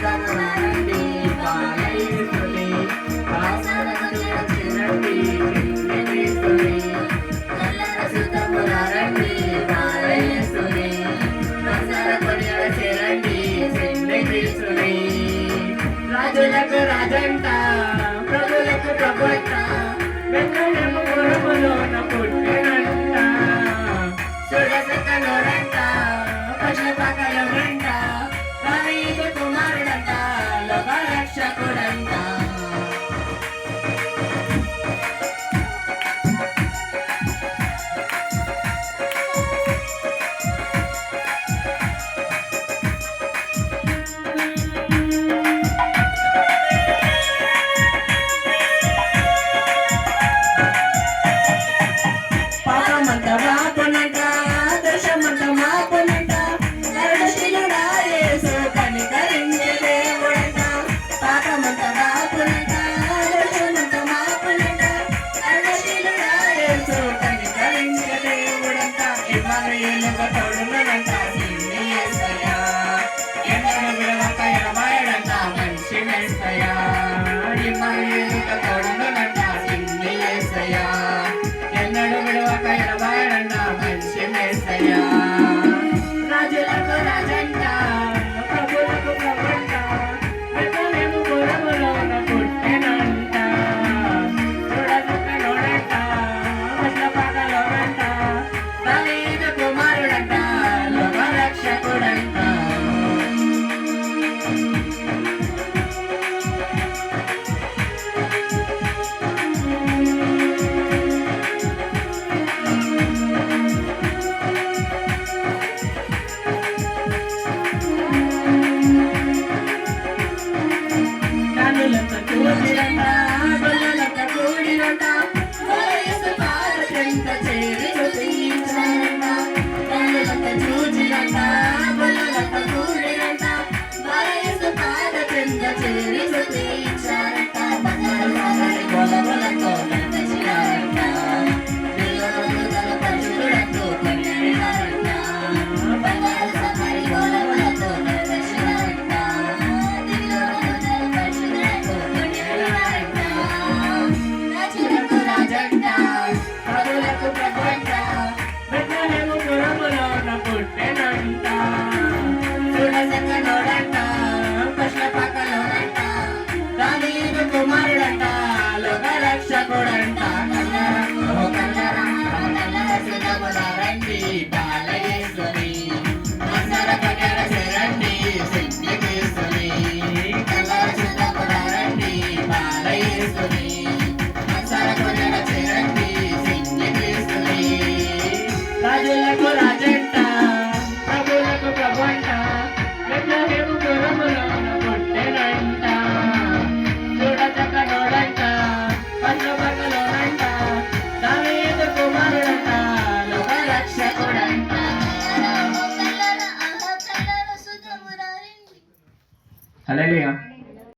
సుతమురారండి బాలయేసుని ఆసనమున చిరండి క్రీస్తుని నల్లర సుతమురారండి బాలయేసుని ఆసనమున చిరండి క్రీస్తుని రాజులకు రాజంట ప్రభులకు ప్రభుంట బెత్లెహేము పురములోన పుట్టినంట సురసకనురంట పశుపకలమంట దావీదు కుమారుడంట లోకరక్షకుడంట రాజులకు రాజంట ప్రభులకు ప్రభుంట బెత్లెహేము పురములోన పుట్టినంట చూడచక్కనోడంట పశుపకలోనంట దావీదు కుమారుడంట లోకరక్షకుడంట దావీదు కుమారుడంట లోకరక్షకుడంట సుతమురారండి బాలయేసుని ఆసనమున చిరండి క్రీస్తుని నల్లర సుతమురారండి బాలయేసుని ఆసనమున చిరండి క్రీస్తుని రాజులకు రాజంట ప్రభులకు ప్రభుంట బెత్లెహేము పురములోన పుట్టినంట చూడచక్కనోడంట పశుపకలోనంట దావీదు కుమారుడంట లోకరక్షకుడంట. హల్లెలూయా.